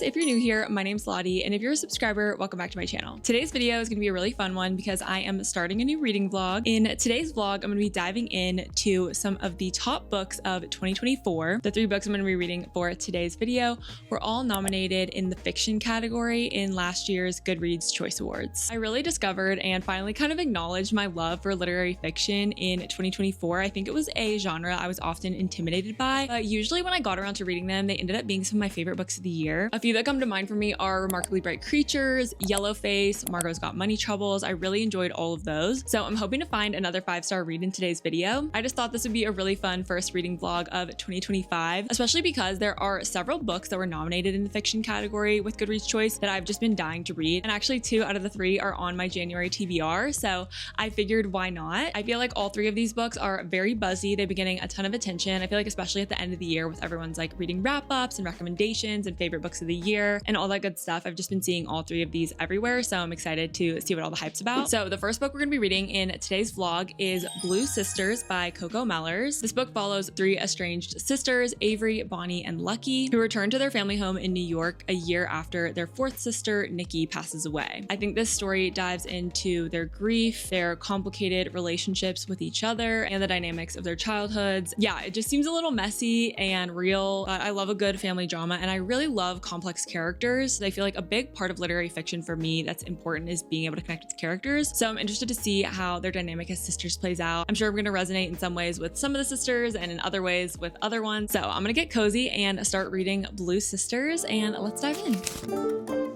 If you're new here, my name's Lottie, and if you're a subscriber, welcome back to my channel. Today's video is going to be a really fun one because I am starting a new reading vlog. In today's vlog, I'm going to be diving into some of the top books of 2024. The 3 books I'm going to be reading for today's video were all nominated in the fiction category in last year's Goodreads Choice Awards. I really discovered and finally kind of acknowledged my love for literary fiction in 2024. I think it was a genre I was often intimidated by, but usually when I got around to reading them, they ended up being some of my favorite books of the year. A few that come to mind for me are Remarkably Bright Creatures, Yellowface, Margot's Got Money Troubles. I really enjoyed all of those, so I'm hoping to find another 5-star read in today's video. I just thought this would be a really fun first reading vlog of 2025, especially because there are several books that were nominated in the fiction category with Goodreads Choice that I've just been dying to read, and actually 2 out of the 3 are on my January TBR, so I figured why not. I feel like all 3 of these books are very buzzy. They've been getting a ton of attention. I feel like especially at the end of the year with everyone's like reading wrap-ups and recommendations and favorite books of the year and all that good stuff. I've just been seeing all 3 of these everywhere, so I'm excited to see what all the hype's about. So the first book we're gonna be reading in today's vlog is Blue Sisters by Coco Mellers. This book follows 3 estranged sisters, Avery, Bonnie, and Lucky, who return to their family home in New York a year after their 4th sister, Nikki, passes away. I think this story dives into their grief, their complicated relationships with each other, and the dynamics of their childhoods. Yeah, it just seems a little messy and real, but I love a good family drama, and I really love complex characters. I feel like a big part of literary fiction for me that's important is being able to connect with characters. So I'm interested to see how their dynamic as sisters plays out. I'm sure I'm gonna resonate in some ways with some of the sisters and in other ways with other ones. So I'm gonna get cozy and start reading Blue Sisters, and let's dive in.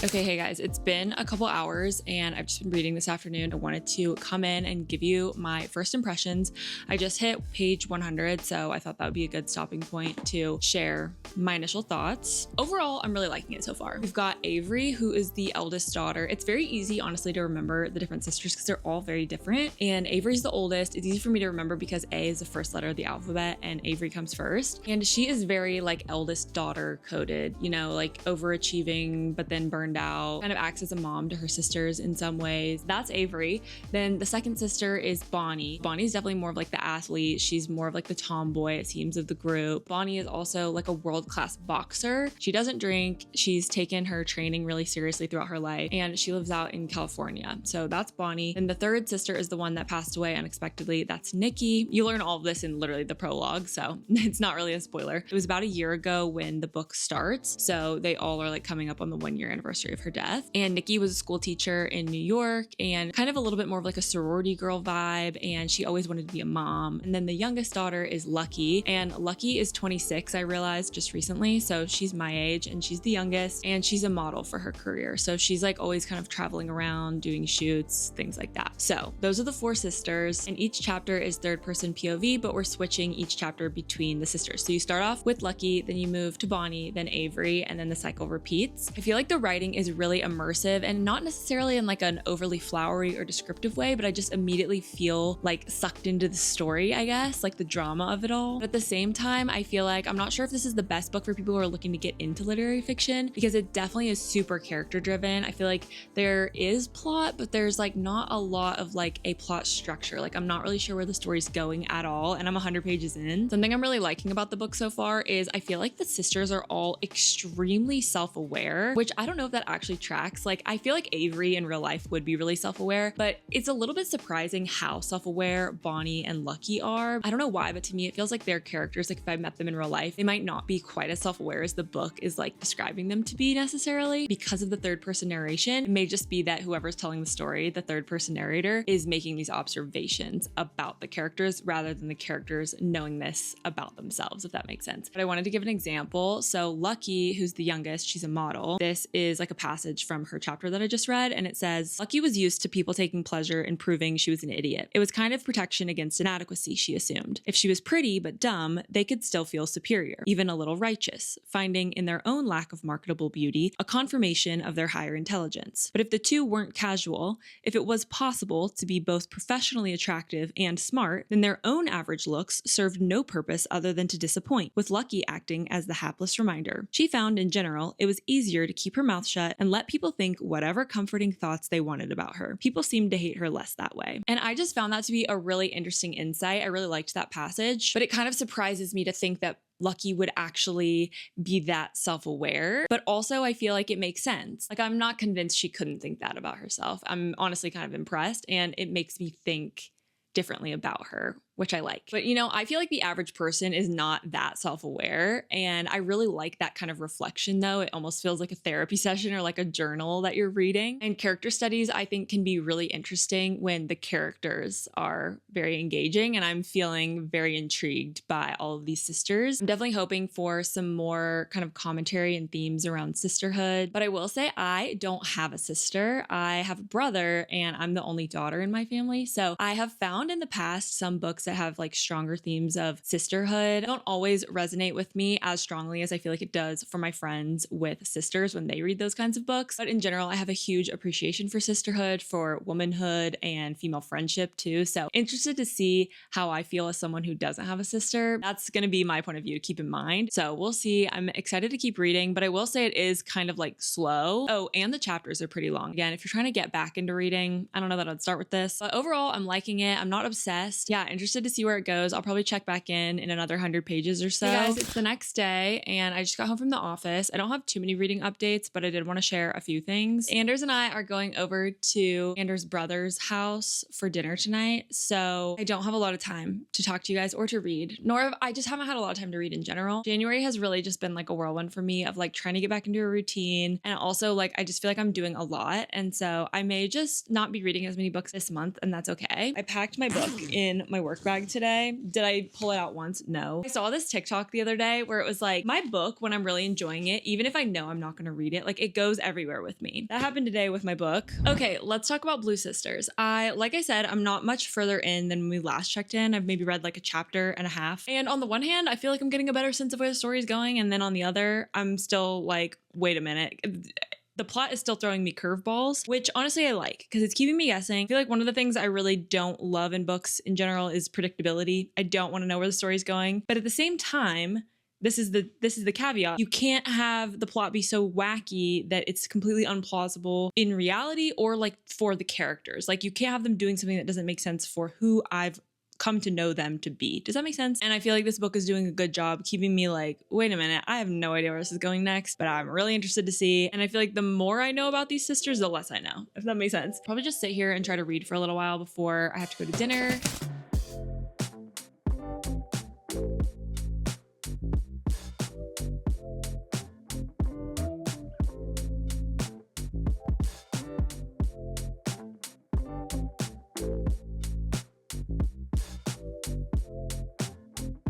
Okay, hey guys, it's been a couple hours and I've just been reading this afternoon. I wanted to come in and give you my first impressions. I just hit page 100, so I thought that would be a good stopping point to share my initial thoughts. Overall, I'm really liking it so far. We've got Avery, who is the eldest daughter. It's very easy, honestly, to remember the different sisters because they're all very different. And Avery's the oldest. It's easy for me to remember because A is the first letter of the alphabet and Avery comes first. And she is very like eldest daughter coded, you know, like overachieving, but then burned out, kind of acts as a mom to her sisters in some ways. That's Avery. Then the second sister is Bonnie. Bonnie's definitely more of like the athlete. She's more of like the tomboy, it seems, of the group. Bonnie is also like a world-class boxer. She doesn't drink. She's taken her training really seriously throughout her life, and she lives out in California. So that's Bonnie. Then the third sister is the one that passed away unexpectedly. That's Nikki. You learn all of this in literally the prologue, so it's not really a spoiler. It was about a year ago when the book starts, so they all are like coming up on the 1-year anniversary of her death. And Nikki was a school teacher in New York and kind of a little bit more of like a sorority girl vibe, and she always wanted to be a mom. And then the youngest daughter is Lucky, and Lucky is 26, I realized just recently, so she's my age and she's the youngest, and she's a model for her career. So she's like always kind of traveling around doing shoots, things like that. So those are the 4 sisters, and each chapter is 3rd person POV, but we're switching each chapter between the sisters. So you start off with Lucky, then you move to Bonnie, then Avery, and then the cycle repeats. I feel like the writing is really immersive and not necessarily in like an overly flowery or descriptive way, but I just immediately feel like sucked into the story, I guess, like the drama of it all. But at the same time, I feel like I'm not sure if this is the best book for people who are looking to get into literary fiction because it definitely is super character driven. I feel like there is plot, but there's like not a lot of like a plot structure. Like I'm not really sure where the story's going at all, and I'm 100 pages in. Something I'm really liking about the book so far is I feel like the sisters are all extremely self-aware, which I don't know if that actually tracks. Like I feel like Avery in real life would be really self-aware, but it's a little bit surprising how self-aware Bonnie and Lucky are. I don't know why, but to me it feels like their characters, like if I met them in real life, they might not be quite as self-aware as the book is like describing them to be necessarily because of the 3rd person narration. It may just be that whoever's telling the story, the 3rd person narrator, is making these observations about the characters rather than the characters knowing this about themselves, if that makes sense. But I wanted to give an example. So Lucky, who's the youngest, she's a model. This is like a passage from her chapter that I just read, and it says, Lucky was used to people taking pleasure in proving she was an idiot. It was kind of protection against inadequacy, she assumed. If she was pretty but dumb, they could still feel superior, even a little righteous, finding in their own lack of marketable beauty a confirmation of their higher intelligence. But if the two weren't casual, if it was possible to be both professionally attractive and smart, then their own average looks served no purpose other than to disappoint, with Lucky acting as the hapless reminder. She found, in general, it was easier to keep her mouth shut and let people think whatever comforting thoughts they wanted about her. People seemed to hate her less that way. And I just found that to be a really interesting insight. I really liked that passage, but it kind of surprises me to think that Lucky would actually be that self-aware, but also I feel like it makes sense. Like, I'm not convinced she couldn't think that about herself. I'm honestly kind of impressed, and it makes me think differently about her, which I like. But I feel like the average person is not that self-aware, and I really like that kind of reflection though. It almost feels like a therapy session or like a journal that you're reading. And character studies, I think, can be really interesting when the characters are very engaging, and I'm feeling very intrigued by all of these sisters. I'm definitely hoping for some more kind of commentary and themes around sisterhood, but I will say I don't have a sister. I have a brother, and I'm the only daughter in my family. So I have found in the past some books that have like stronger themes of sisterhood don't always resonate with me as strongly as I feel like it does for my friends with sisters when they read those kinds of books. But in general, I have a huge appreciation for sisterhood, for womanhood, and female friendship too. So interested to see how I feel as someone who doesn't have a sister. That's going to be my point of view to keep in mind. So we'll see. I'm excited to keep reading, but I will say it is kind of like slow. Oh, and the chapters are pretty long. Again, if you're trying to get back into reading, I don't know that I'd start with this, but overall, I'm liking it. I'm not obsessed. Yeah, interested to see where it goes. I'll probably check back in another 100 pages or so. Hey guys, it's the next day, and I just got home from the office. I don't have too many reading updates, but I did want to share a few things. Anders and I are going over to Anders' brother's house for dinner tonight, so I don't have a lot of time to talk to you guys or to read, I just haven't had a lot of time to read in general. January has really just been like a whirlwind for me of like trying to get back into a routine, and also like I just feel like I'm doing a lot, and so I may just not be reading as many books this month, and that's okay. I packed my book in my work bag today. Did I pull it out once? No. I saw this TikTok the other day where it was like, my book, when I'm really enjoying it, even if I know I'm not going to read it, like it goes everywhere with me. That happened today with my book. Okay, let's talk about Blue Sisters. Like I said, I'm not much further in than when we last checked in. I've maybe read like a chapter and a half. And on the one hand, I feel like I'm getting a better sense of where the story is going. And then on the other, I'm still like, wait a minute. The plot is still throwing me curveballs, which honestly I like because it's keeping me guessing. I feel like one of the things I really don't love in books in general is predictability. I don't want to know where the story's going. But at the same time, this is the caveat. You can't have the plot be so wacky that it's completely unplausible in reality or like for the characters. Like you can't have them doing something that doesn't make sense for who I've come to know them to be. Does that make sense? And I feel like this book is doing a good job keeping me like, wait a minute, I have no idea where this is going next, but I'm really interested to see. And I feel like the more I know about these sisters, the less I know, if that makes sense. Probably just sit here and try to read for a little while before I have to go to dinner.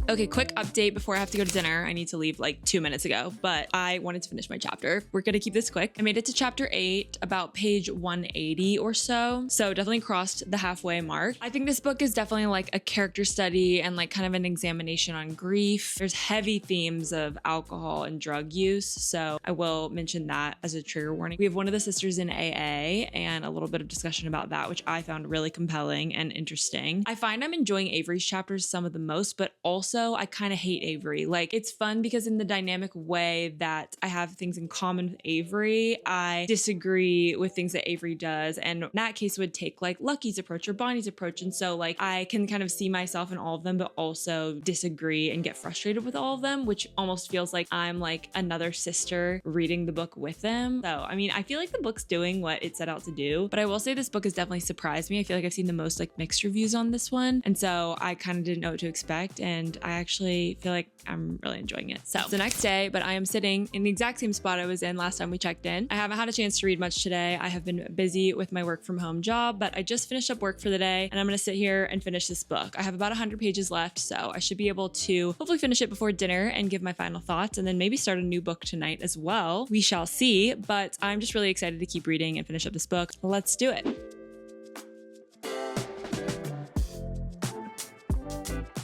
Okay, quick update before I have to go to dinner. I need to leave like 2 minutes ago, but I wanted to finish my chapter. We're gonna keep this quick. I made it to chapter 8, about page 180 or so. So definitely crossed the halfway mark. I think this book is definitely like a character study and like kind of an examination on grief. There's heavy themes of alcohol and drug use, so I will mention that as a trigger warning. We have one of the sisters in AA and a little bit of discussion about that, which I found really compelling and interesting. I find I'm enjoying Avery's chapters some of the most, but also I kind of hate Avery. Like it's fun because in the dynamic way that I have things in common with Avery, I disagree with things that Avery does. And in that case would take like Lucky's approach or Bonnie's approach. And so like I can kind of see myself in all of them, but also disagree and get frustrated with all of them, which almost feels like I'm like another sister reading the book with them. So, I mean, I feel like the book's doing what it set out to do, but I will say this book has definitely surprised me. I feel like I've seen the most like mixed reviews on this one. And so I kind of didn't know what to expect. And I actually feel like I'm really enjoying it. So it's the next day, but I am sitting in the exact same spot I was in last time we checked in. I haven't had a chance to read much today. I have been busy with my work from home job, but I just finished up work for the day and I'm gonna sit here and finish this book. I have about 100 pages left, so I should be able to hopefully finish it before dinner and give my final thoughts, and then maybe start a new book tonight as well. We shall see, but I'm just really excited to keep reading and finish up this book. Let's do it.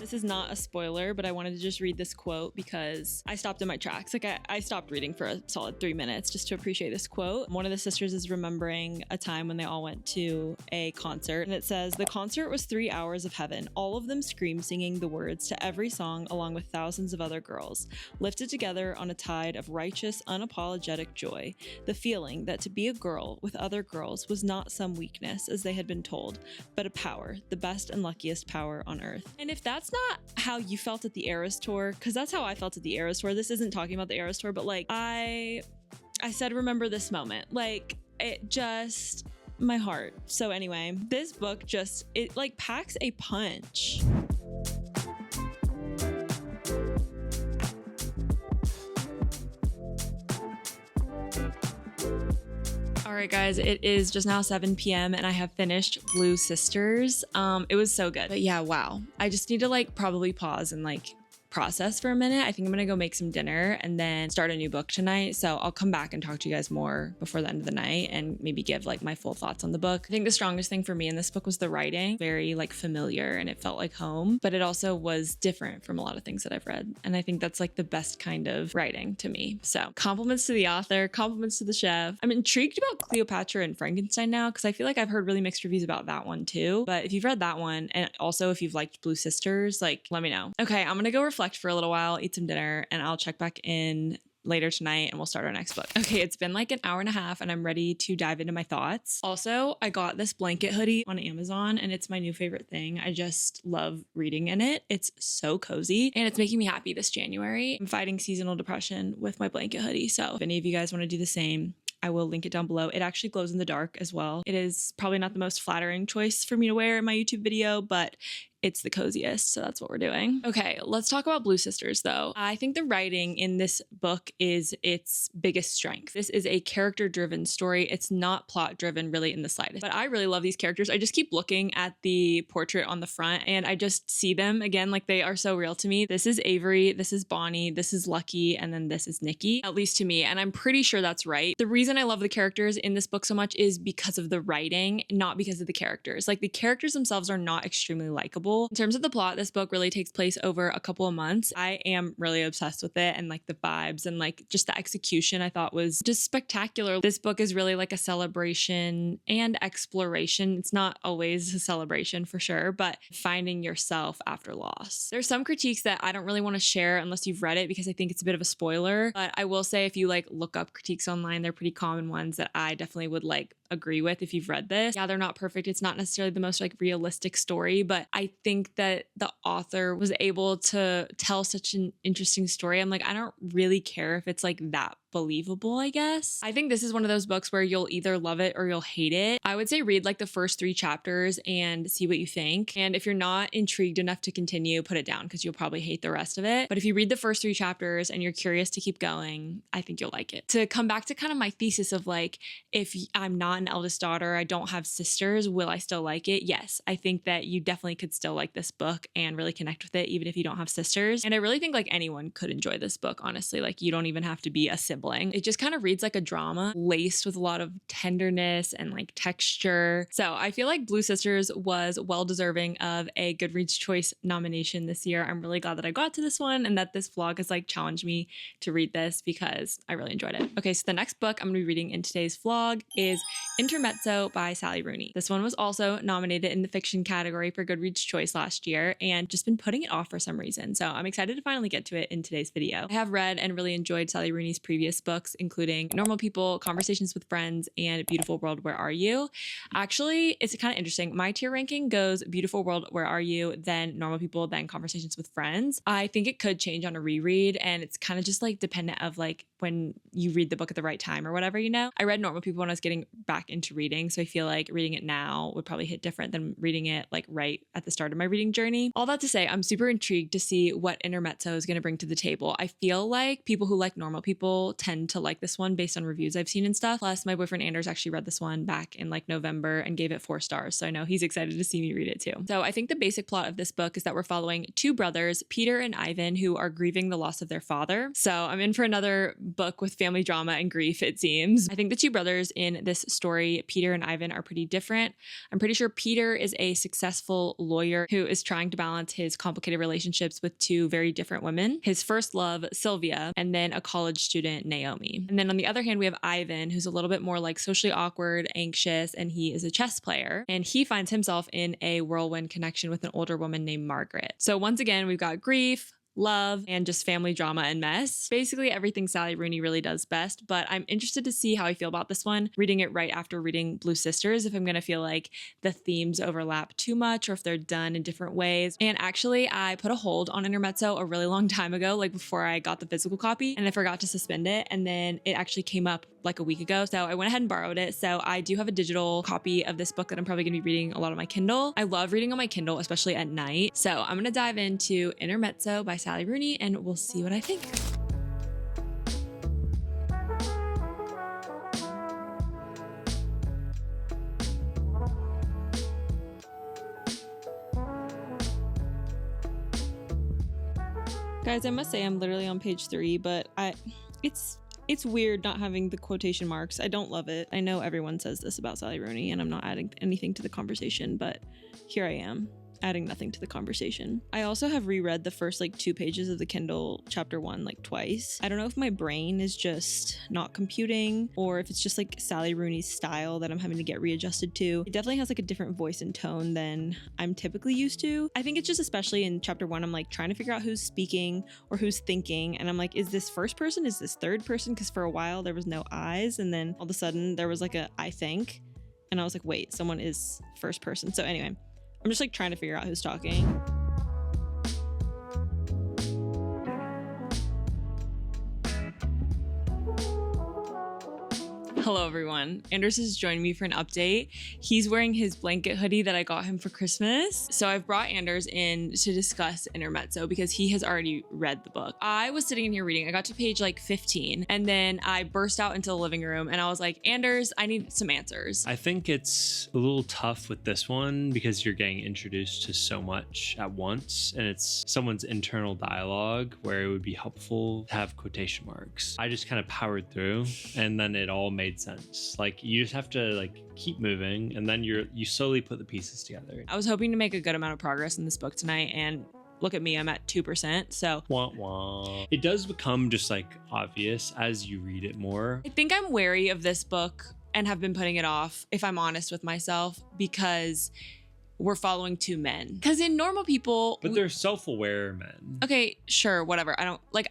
This is not a spoiler, but I wanted to just read this quote because I stopped in my tracks. Like I stopped reading for a solid 3 minutes just to appreciate this quote. One of the sisters is remembering a time when they all went to a concert, and it says, "The concert was 3 hours of heaven, all of them scream singing the words to every song along with thousands of other girls, lifted together on a tide of righteous, unapologetic joy. The feeling that to be a girl with other girls was not some weakness, as they had been told, but a power, the best and luckiest power on earth." And if that's not how you felt at the Eras tour, because that's how I felt at the Eras tour. This isn't talking about the Eras tour, but like I said, remember this moment. Like it just, my heart. So anyway, this book just, it like packs a punch. All right, guys, it is just now 7 p.m. and I have finished Blue Sisters. It was so good. But yeah, wow. I just need to like probably pause and like process for a minute. I think I'm gonna go make some dinner and then start a new book tonight. So I'll come back and talk to you guys more before the end of the night and maybe give like my full thoughts on the book. I think the strongest thing for me in this book was the writing. Very like familiar and it felt like home, but it also was different from a lot of things that I've read. And I think that's like the best kind of writing to me. So compliments to the author, compliments to the chef. I'm intrigued about Cleopatra and Frankenstein now because I feel like I've heard really mixed reviews about that one too. But if you've read that one, and also if you've liked Blue Sisters, like let me know. Okay, I'm gonna go reflect for a little while, eat some dinner, and I'll check back in later tonight and we'll start our next book. Okay, it's been like an hour and a half and I'm ready to dive into my thoughts. Also, I got this blanket hoodie on Amazon and it's my new favorite thing. I just love reading in it. It's so cozy and it's making me happy this January. I'm fighting seasonal depression with my blanket hoodie. So if any of you guys want to do the same, I will link it down below. It actually glows in the dark as well. It is probably not the most flattering choice for me to wear in my YouTube video, but it's the coziest, so that's what we're doing. Okay, let's talk about Blue Sisters though. I think the writing in this book is its biggest strength. This is a character-driven story. It's not plot-driven really in the slightest, but I really love these characters. I just keep looking at the portrait on the front and I just see them again, like they are so real to me. This is Avery, this is Bonnie, this is Lucky, and then this is Nikki, at least to me, and I'm pretty sure that's right. The reason I love the characters in this book so much is because of the writing, not because of the characters. Like the characters themselves are not extremely likable. In terms of the plot, this book really takes place over a couple of months. I am really obsessed with it and like the vibes and like just the execution I thought was just spectacular. This book is really like a celebration and exploration. It's not always a celebration for sure, but finding yourself after loss. There's some critiques that I don't really want to share unless you've read it because I think it's a bit of a spoiler, but I will say if you like look up critiques online, they're pretty common ones that I definitely would like agree with if you've read this. Yeah, they're not perfect. It's not necessarily the most like realistic story, but I think that the author was able to tell such an interesting story. I'm like, I don't really care if it's like that believable, I guess. I think this is one of those books where you'll either love it or you'll hate it. I would say read like the first 3 chapters and see what you think. And if you're not intrigued enough to continue, put it down because you'll probably hate the rest of it. But if you read the first 3 chapters and you're curious to keep going, I think you'll like it. To come back to kind of my thesis of like, if I'm not an eldest daughter, I don't have sisters, will I still like it? Yes, I think that you definitely could still like this book and really connect with it even if you don't have sisters. And I really think like anyone could enjoy this book, honestly. Like you don't even have to be a sibling. It just kind of reads like a drama laced with a lot of tenderness and like texture. So I feel like Blue Sisters was well deserving of a Goodreads Choice nomination this year. I'm really glad that I got to this one and that this vlog has like challenged me to read this because I really enjoyed it. Okay, so the next book I'm gonna be reading in today's vlog is Intermezzo by Sally Rooney. This one was also nominated in the fiction category for Goodreads Choice last year and just been putting it off for some reason. So I'm excited to finally get to it in today's video. I have read and really enjoyed Sally Rooney's previous earliest books, including Normal People, Conversations with Friends, and Beautiful World, Where Are You? Actually, it's kind of interesting. My tier ranking goes Beautiful World, Where Are You? Then Normal People, then Conversations with Friends. I think it could change on a reread, and it's kind of just like dependent of like when you read the book at the right time or whatever, you know? I read Normal People when I was getting back into reading, so I feel like reading it now would probably hit different than reading it like right at the start of my reading journey. All that to say, I'm super intrigued to see what intermezzo is going to bring to the table. I feel like people who like Normal People tend to like this one based on reviews I've seen and stuff. Plus, my boyfriend Anders actually read this one back in like November and gave it 4 stars, so I know he's excited to see me read it too. So I think the basic plot of this book is that we're following 2 brothers, Peter and Ivan, who are grieving the loss of their father. So I'm in for another book with family drama and grief, it seems. I think the 2 brothers in this story, Peter and Ivan, are pretty different. I'm pretty sure Peter is a successful lawyer who is trying to balance his complicated relationships with 2 very different women. His first love, Sylvia, and then a college student, Naomi. And then on the other hand, we have Ivan, who's a little bit more like socially awkward, anxious, and he is a chess player. And he finds himself in a whirlwind connection with an older woman named Margaret. So once again, we've got grief, love, and just family drama and mess. Basically everything Sally Rooney really does best, but I'm interested to see how I feel about this one, reading it right after reading Blue Sisters, if I'm going to feel like the themes overlap too much or if they're done in different ways. And actually, I put a hold on intermezzo a really long time ago, like before I got the physical copy, and I forgot to suspend it, and then it actually came up like a week ago, so I went ahead and borrowed it. So I do have a digital copy of this book that I'm probably going to be reading a lot on my Kindle. I love reading on my Kindle, especially at night. So I'm going to dive into Intermezzo by Sally Rooney, and we'll see what I think. Guys, I must say I'm literally on page 3, but it's weird not having the quotation marks. I don't love it. I know everyone says this about Sally Rooney, and I'm not adding anything to the conversation, but here I am, adding nothing to the conversation. I also have reread the first like 2 pages of the Kindle chapter 1 like twice. I don't know if my brain is just not computing or if it's just like Sally Rooney's style that I'm having to get readjusted to. It definitely has like a different voice and tone than I'm typically used to. I think it's just especially in chapter 1, I'm like trying to figure out who's speaking or who's thinking, and I'm like, is this first person? Is this third person? Because for a while there was no I's, and then all of a sudden there was like a I think, and I was like, wait, someone is first person. So anyway, I'm just like trying to figure out who's talking. Hello everyone, Anders is joining me for an update. He's wearing his blanket hoodie that I got him for Christmas. So I've brought Anders in to discuss Intermezzo because he has already read the book. I was sitting in here reading, I got to page like 15, and then I burst out into the living room and I was like, Anders, I need some answers. I think it's a little tough with this one because you're getting introduced to so much at once, and it's someone's internal dialogue where it would be helpful to have quotation marks. I just kind of powered through, and then it all made sense. Like, you just have to like keep moving, and then you slowly put the pieces together. I was hoping to make a good amount of progress in this book tonight, and look at me, I'm at 2%. So wah, wah. It does become just like obvious as you read it more. I think I'm wary of this book and have been putting it off, if I'm honest with myself, because we're following 2 men. Because in Normal People, but they're self-aware men. Okay, sure, whatever. I don't like,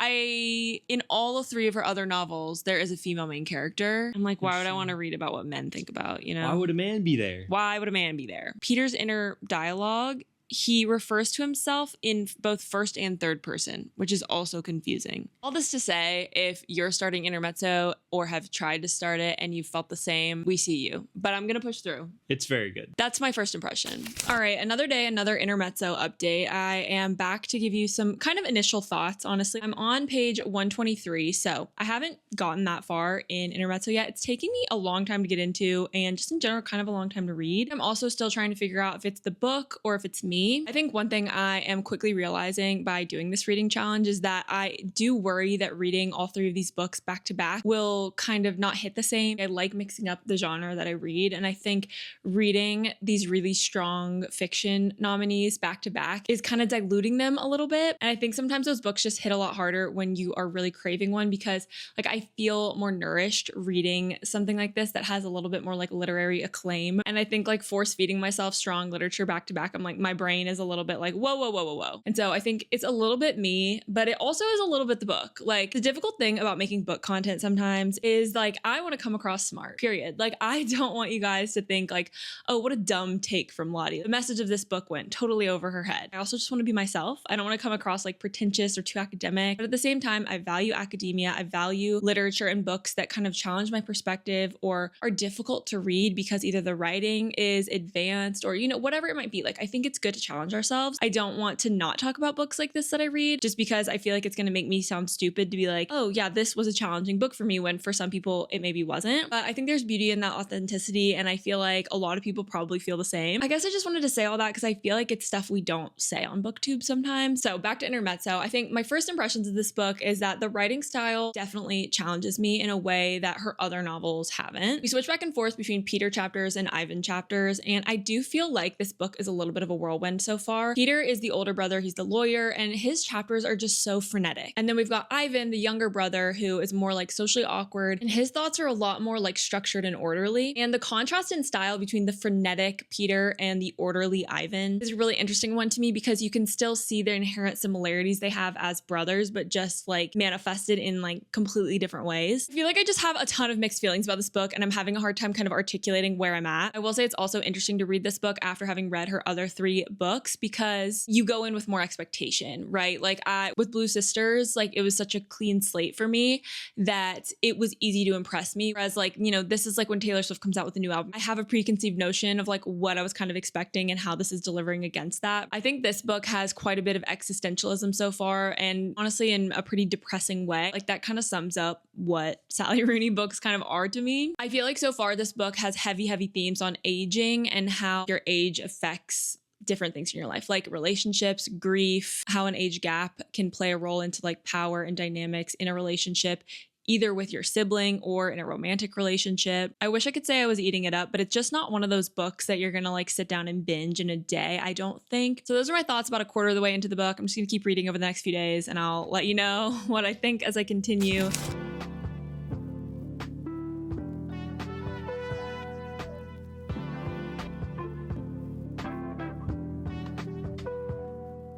in all of 3 of her other novels, there is a female main character. I'm like, why would I want to read about what men think about, you know? Why would a man be there? Why would a man be there? Peter's inner dialogue, he refers to himself in both first and third person, which is also confusing. All this to say, if you're starting Intermezzo or have tried to start it and you felt the same, we see you. But I'm gonna push through. It's very good. That's my first impression. All right, another day, another Intermezzo update. I am back to give you some kind of initial thoughts, honestly. I'm on page 123, so I haven't gotten that far in Intermezzo yet. It's taking me a long time to get into, and just in general, kind of a long time to read. I'm also still trying to figure out if it's the book or if it's me. I think one thing I am quickly realizing by doing this reading challenge is that I do worry that reading all 3 of these books back to back will kind of not hit the same. I like mixing up the genre that I read, and I think reading these really strong fiction nominees back to back is kind of diluting them a little bit. And I think sometimes those books just hit a lot harder when you are really craving one, because like I feel more nourished reading something like this that has a little bit more like literary acclaim. And I think like force feeding myself strong literature back to back, I'm like, my brain brain is a little bit like, whoa, whoa, whoa, whoa, whoa. And so I think it's a little bit me, but it also is a little bit the book. Like the difficult thing about making book content sometimes is like, I want to come across smart, period. Like I don't want you guys to think like, oh, what a dumb take from Lottie. The message of this book went totally over her head. I also just want to be myself. I don't want to come across like pretentious or too academic, but at the same time, I value academia. I value literature and books that kind of challenge my perspective or are difficult to read because either the writing is advanced or, you know, whatever it might be. Like, I think it's good to challenge ourselves. I don't want to not talk about books like this that I read just because I feel like it's going to make me sound stupid to be like, oh yeah, this was a challenging book for me, when for some people it maybe wasn't. But I think there's beauty in that authenticity. And I feel like a lot of people probably feel the same. I guess I just wanted to say all that because I feel like it's stuff we don't say on booktube sometimes. So back to intermezzo. I think my first impressions of this book is that the writing style definitely challenges me in a way that her other novels haven't. We switch back and forth between Peter chapters and Ivan chapters, and I do feel like this book is a little bit of a whirlwind so far. Peter is the older brother, he's the lawyer, and his chapters are just so frenetic. And then we've got Ivan, the younger brother, who is more like socially awkward, and his thoughts are a lot more like structured and orderly. And the contrast in style between the frenetic Peter and the orderly Ivan is a really interesting one to me because you can still see the inherent similarities they have as brothers, but just like manifested in like completely different ways. I feel like I just have a ton of mixed feelings about this book, and I'm having a hard time kind of articulating where I'm at. I will say it's also interesting to read this book after having read her other 3 books because you go in with more expectation, right? Like with Blue Sisters, like it was such a clean slate for me that it was easy to impress me. Whereas like, you know, this is like when Taylor Swift comes out with a new album, I have a preconceived notion of like what I was kind of expecting and how this is delivering against that. I think this book has quite a bit of existentialism so far, and honestly in a pretty depressing way. Like that kind of sums up what Sally Rooney books kind of are to me. I feel like so far this book has heavy themes on aging and how your age affects different things in your life, like relationships, grief, how an age gap can play a role into like power and dynamics in a relationship, either with your sibling or in a romantic relationship. I wish I could say I was eating it up, but it's just not one of those books that you're gonna like sit down and binge in a day, I don't think. So those are my thoughts about a quarter of the way into the book. I'm just gonna keep reading over the next few days and I'll let you know what I think as I continue.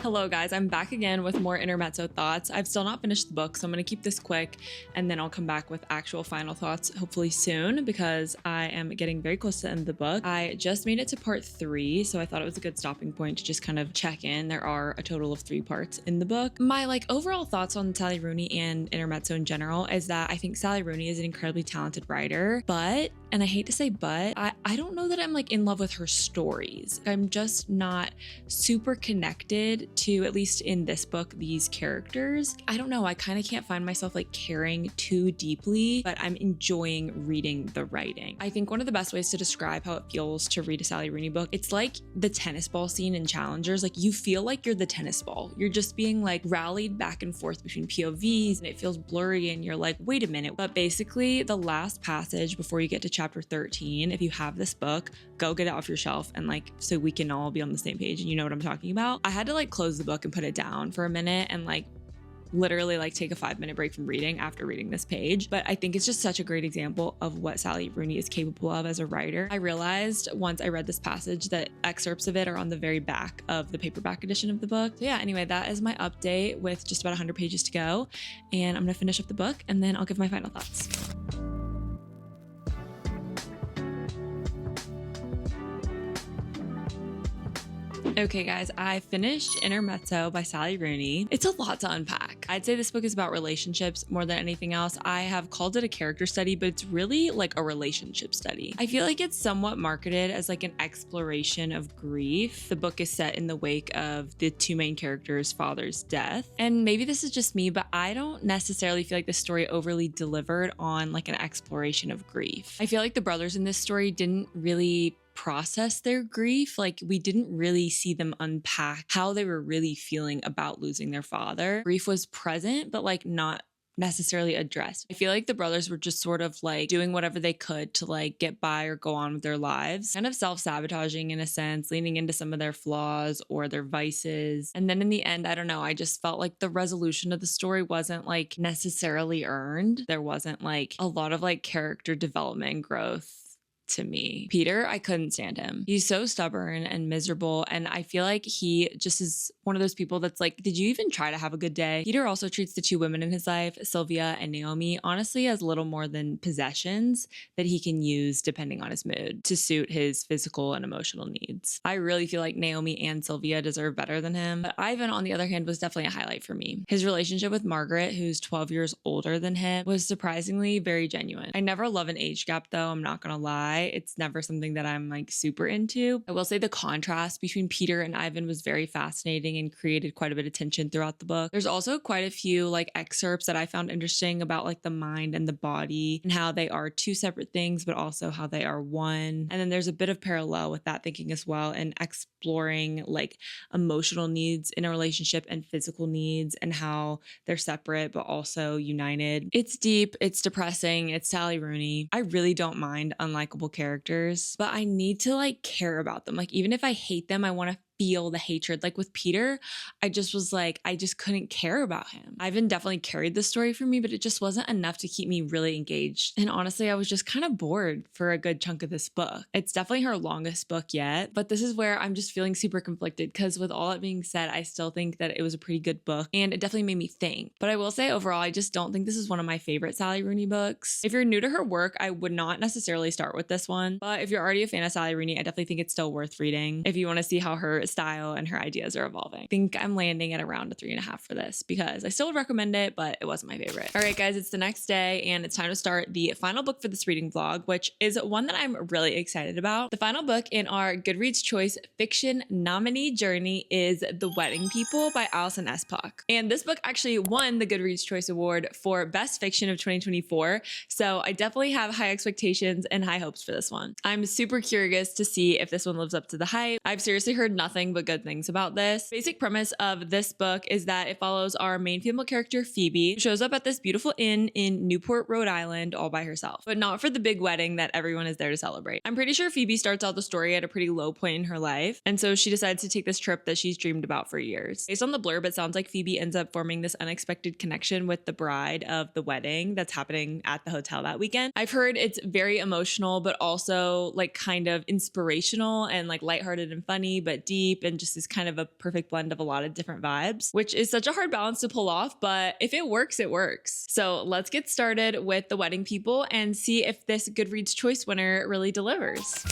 Hello guys, I'm back again with more intermezzo thoughts. I've still not finished the book, so I'm going to keep this quick and then I'll come back with actual final thoughts hopefully soon because I am getting very close to the end of the book. I just made it to part 3, so I thought it was a good stopping point to just kind of check in. There are a total of 3 parts in the book. My like overall thoughts on Sally Rooney and intermezzo in general is that I think Sally Rooney is an incredibly talented writer, but, and I hate to say but, I don't know that I'm like in love with her stories. I'm just not super connected to, at least in this book, these characters. I don't know, I kind of can't find myself like caring too deeply, but I'm enjoying reading the writing. I think one of the best ways to describe how it feels to read a Sally Rooney book, it's like the tennis ball scene in Challengers. Like you feel like you're the tennis ball. You're just being like rallied back and forth between POVs and it feels blurry and you're like, wait a minute. But basically the last passage before you get to chapter 13, if you have this book, go get it off your shelf and like, so we can all be on the same page and you know what I'm talking about. I had to like close the book and put it down for a minute and like literally like take a 5-minute break from reading after reading this page. But I think it's just such a great example of what Sally Rooney is capable of as a writer. I realized once I read this passage that excerpts of it are on the very back of the paperback edition of the book. So yeah, anyway, that is my update with just about 100 pages to go. And I'm gonna finish up the book and then I'll give my final thoughts. Okay guys, I finished Intermezzo by Sally Rooney. It's a lot to unpack. I'd say this book is about relationships more than anything else. I have called it a character study, but it's really like a relationship study. I feel like it's somewhat marketed as like an exploration of grief. The book is set in the wake of the 2 main characters' father's death. And maybe this is just me, but I don't necessarily feel like the story overly delivered on like an exploration of grief. I feel like the brothers in this story didn't really process their grief. Like we didn't really see them unpack how they were really feeling about losing their father. Grief was present, but like not necessarily addressed. I feel like the brothers were just sort of like doing whatever they could to like get by or go on with their lives, kind of self-sabotaging in a sense, leaning into some of their flaws or their vices. And then in the end, I don't know, I just felt like the resolution of the story wasn't like necessarily earned. There wasn't like a lot of like character development and growth to me. Peter, I couldn't stand him. He's so stubborn and miserable, and I feel like he just is one of those people that's like, did you even try to have a good day? Peter also treats the two women in his life, Sylvia and Naomi, honestly as little more than possessions that he can use depending on his mood to suit his physical and emotional needs. I really feel like Naomi and Sylvia deserve better than him, but Ivan, on the other hand, was definitely a highlight for me. His relationship with Margaret, who's 12 years older than him, was surprisingly very genuine. I never love an age gap though, I'm not gonna lie. It's never something that I'm like super into. I will say the contrast between Peter and Ivan was very fascinating and created quite a bit of tension throughout the book. There's also quite a few like excerpts that I found interesting about like the mind and the body and how they are two separate things, but also how they are one. And then there's a bit of parallel with that thinking as well, and exploring like emotional needs in a relationship and physical needs and how they're separate but also united. It's deep, it's depressing, it's Sally Rooney. I really don't mind unlikable characters, but I need to like care about them. Like even if I hate them, I want to feel the hatred. Like with Peter, I just was like, I just couldn't care about him. Ivan definitely carried the story for me, but it just wasn't enough to keep me really engaged. And honestly, I was just kind of bored for a good chunk of this book. It's definitely her longest book yet, but this is where I'm just feeling super conflicted because with all it being said, I still think that it was a pretty good book and it definitely made me think. But I will say overall, I just don't think this is one of my favorite Sally Rooney books. If you're new to her work, I would not necessarily start with this one, but if you're already a fan of Sally Rooney, I definitely think it's still worth reading if you want to see how her style and her ideas are evolving. I think I'm landing at around a 3.5 for this because I still would recommend it, but it wasn't my favorite. All right, guys, it's the next day and it's time to start the final book for this reading vlog, which is one that I'm really excited about. The final book in our Goodreads Choice Fiction nominee journey is The Wedding People by Alison S. Puck. And this book actually won the Goodreads Choice Award for Best Fiction of 2024. So I definitely have high expectations and high hopes for this one. I'm super curious to see if this one lives up to the hype. I've seriously heard nothing but good things about this. Basic premise of this book is that it follows our main female character Phoebe, who shows up at this beautiful inn in Newport, Rhode Island all by herself, but not for the big wedding that everyone is there to celebrate. I'm pretty sure Phoebe starts out the story at a pretty low point in her life, and so she decides to take this trip that she's dreamed about for years. Based on the blurb, it sounds like Phoebe ends up forming this unexpected connection with the bride of the wedding that's happening at the hotel that weekend. I've heard it's very emotional, but also like kind of inspirational and like lighthearted and funny, but deep, and just is kind of a perfect blend of a lot of different vibes, which is such a hard balance to pull off, but if it works, it works. So let's get started with The Wedding People and see if this Goodreads Choice winner really delivers.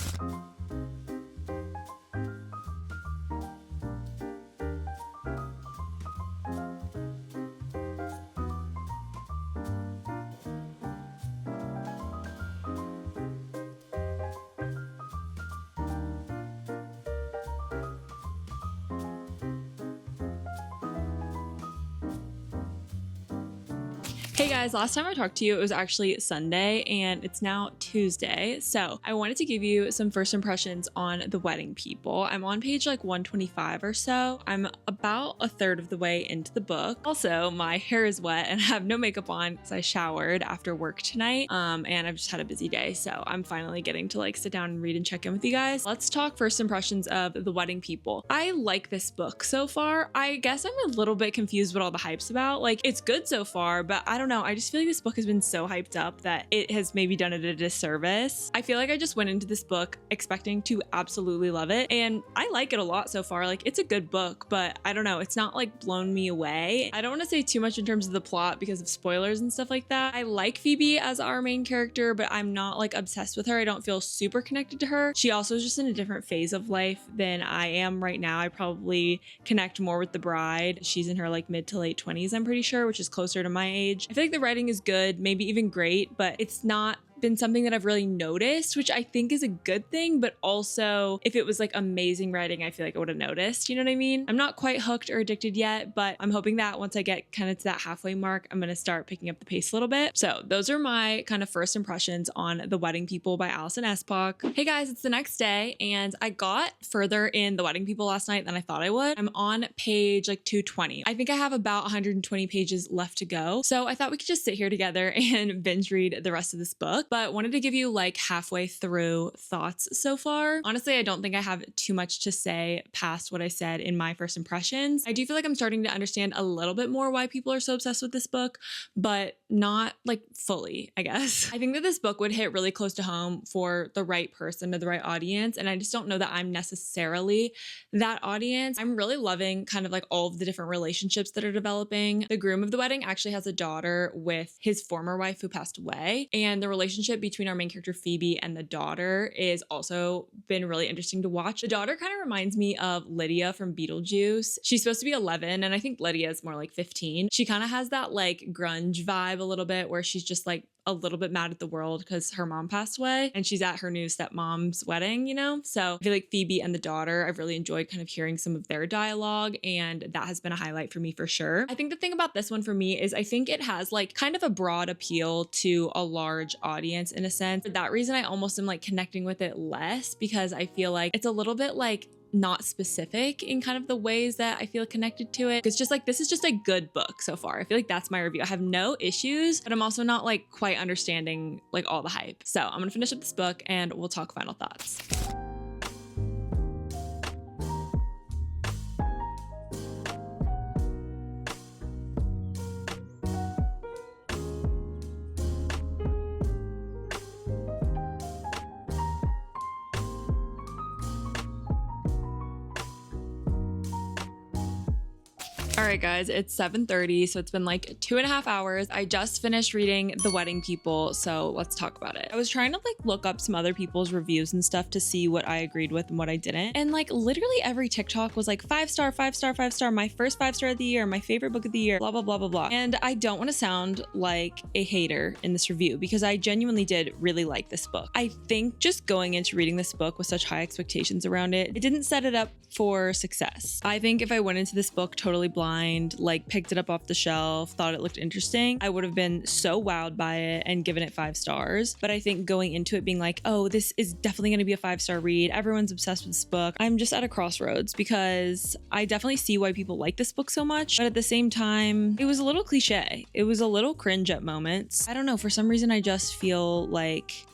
Hey guys, last time I talked to you, it was actually Sunday and it's now Tuesday. So I wanted to give you some first impressions on The Wedding People. I'm on page like 125 or so. I'm about a third of the way into the book. Also, my hair is wet and I have no makeup on because I showered after work tonight. And I've just had a busy day. So I'm finally getting to like sit down and read and check in with you guys. Let's talk first impressions of The Wedding People. I like this book so far. I guess I'm a little bit confused what all the hype's about. Like it's good so far, but I don't know. I just feel like this book has been so hyped up that it has maybe done it a disservice. I feel like I just went into this book expecting to absolutely love it, and I like it a lot so far. Like it's a good book, but I don't know, it's not like blown me away. I don't want to say too much in terms of the plot because of spoilers and stuff like that. I like Phoebe as our main character, but I'm not like obsessed with her. I don't feel super connected to her. She also is just in a different phase of life than I am right now. I probably connect more with the bride. She's in her like mid to late 20s, I'm pretty sure, which is closer to my age. I feel like the writing is good, maybe even great, but it's not been something that I've really noticed, which I think is a good thing, but also if it was like amazing writing, I feel like I would have noticed, you know what I mean? I'm not quite hooked or addicted yet, but I'm hoping that once I get kind of to that halfway mark, I'm going to start picking up the pace a little bit. So those are my kind of first impressions on The Wedding People by Alison S. Puck. Hey guys, it's the next day and I got further in The Wedding People last night than I thought I would. I'm on page like 220. I think I have about 120 pages left to go. So I thought we could just sit here together and binge read the rest of this book. but wanted to give you like halfway through thoughts so far. Honestly, I don't think I have too much to say past what I said in my first impressions. I do feel like I'm starting to understand a little bit more why people are so obsessed with this book, but not like fully, I guess. I think that this book would hit really close to home for the right person or the right audience, and I just don't know that I'm necessarily that audience. I'm really loving kind of like all of the different relationships that are developing. The groom of the wedding actually has a daughter with his former wife who passed away, and the relationship between our main character Phoebe and the daughter is also been really interesting to watch. The daughter kind of reminds me of Lydia from Beetlejuice. She's supposed to be 11, and I think Lydia is more like 15. She kind of has that like grunge vibe a little bit, where she's just like a little bit mad at the world because her mom passed away and she's at her new stepmom's wedding, you know? So I feel like Phoebe and the daughter, I've really enjoyed kind of hearing some of their dialogue, and that has been a highlight for me for sure. I think the thing about this one for me is I think it has like kind of a broad appeal to a large audience in a sense. For that reason, I almost am like connecting with it less, because I feel like it's a little bit like not specific in kind of the ways that I feel connected to it. It's just like, this is just a good book so far. I feel like that's my review. I have no issues, but I'm also not like quite understanding like all the hype. So I'm gonna finish up this book and we'll talk final thoughts. All right, guys, it's 7:30, so it's been like 2.5 hours. I just finished reading The Wedding People, so let's talk about it. I was trying to like look up some other people's reviews and stuff to see what I agreed with and what I didn't. And like literally every TikTok was like 5-star, 5-star, 5-star, my first 5-star of the year, my favorite book of the year, blah, blah, blah, blah, blah. And I don't want to sound like a hater in this review, because I genuinely did really like this book. I think just going into reading this book with such high expectations around it, it didn't set it up for success. I think if I went into this book totally blind, like picked it up off the shelf, thought it looked interesting, I would have been so wowed by it and given it 5 stars. But I think going into it being like, oh, this is definitely going to be a 5-star read, everyone's obsessed with this book, I'm just at a crossroads, because I definitely see why people like this book so much, but at the same time, it was a little cliche. It was a little cringe at moments. I don't know, for some reason I just feel like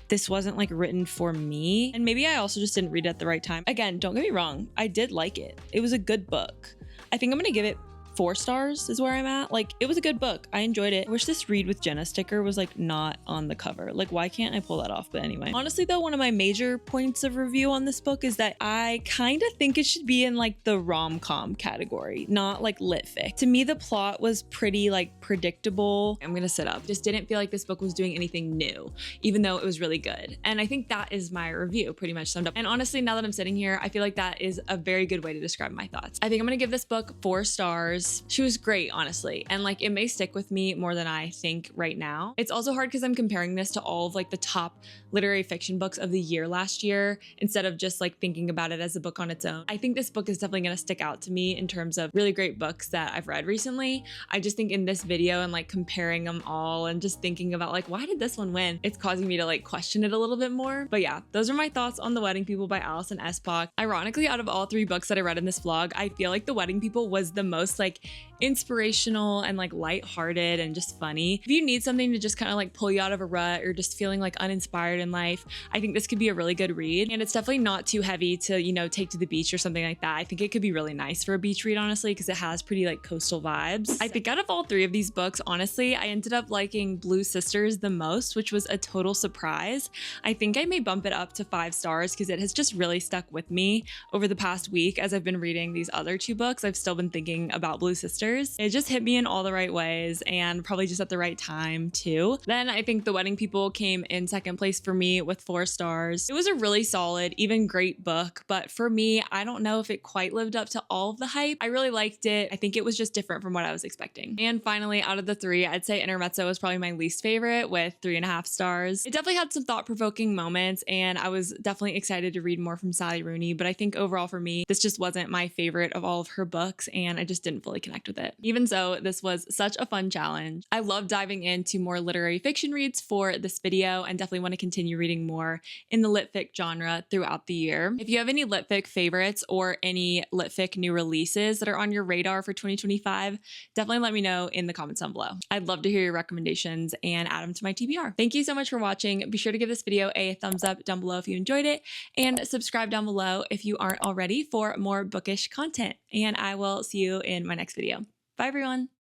this wasn't like written for me. And maybe I also just didn't read it at the right time. Again, don't get me wrong, I did like it. It was a good book. I think I'm gonna give it 4 stars is where I'm at. Like, it was a good book. I enjoyed it. I wish this Read with Jenna sticker was like not on the cover. Like, why can't I pull that off? But anyway, honestly though, one of my major points of review on this book is that I kind of think it should be in like the rom-com category, not like lit fic. To me, the plot was pretty like predictable. I'm gonna sit up. Just didn't feel like this book was doing anything new, even though it was really good. And I think that is my review pretty much summed up. And honestly, now that I'm sitting here, I feel like that is a very good way to describe my thoughts. I think I'm gonna give this book 4 stars. She was great, honestly. And like, it may stick with me more than I think right now. It's also hard because I'm comparing this to all of like the top literary fiction books of the year last year, instead of just like thinking about it as a book on its own. I think this book is definitely going to stick out to me in terms of really great books that I've read recently. I just think in this video and like comparing them all and just thinking about like, why did this one win? It's causing me to like question it a little bit more. But yeah, those are my thoughts on The Wedding People by Alison Espach. Ironically, out of all 3 books that I read in this vlog, I feel like The Wedding People was the most like inspirational and like lighthearted and just funny. If you need something to just kind of like pull you out of a rut or just feeling like uninspired in life, I think this could be a really good read. And it's definitely not too heavy to, you know, take to the beach or something like that. I think it could be really nice for a beach read, honestly, because it has pretty like coastal vibes. I think out of all 3 of these books, honestly, I ended up liking Blue Sisters the most, which was a total surprise. I think I may bump it up to 5 stars because it has just really stuck with me over the past week as I've been reading these other 2 books. I've still been thinking about Blue Sisters. It just hit me in all the right ways and probably just at the right time too. Then I think The Wedding People came in second place for me with 4 stars. It was a really solid, even great book, but for me, I don't know if it quite lived up to all of the hype. I really liked it. I think it was just different from what I was expecting. And finally, out of the 3, I'd say Intermezzo was probably my least favorite with 3.5 stars. It definitely had some thought-provoking moments, and I was definitely excited to read more from Sally Rooney, but I think overall for me, this just wasn't my favorite of all of her books, and I just didn't feel fully connect with it. Even so, this was such a fun challenge. I love diving into more literary fiction reads for this video and definitely want to continue reading more in the lit fic genre throughout the year. If you have any lit fic favorites or any lit fic new releases that are on your radar for 2025, definitely let me know in the comments down below. I'd love to hear your recommendations and add them to my TBR. Thank you so much for watching. Be sure to give this video a thumbs up down below if you enjoyed it, and subscribe down below if you aren't already for more bookish content. And I will see you in my next video. Bye everyone.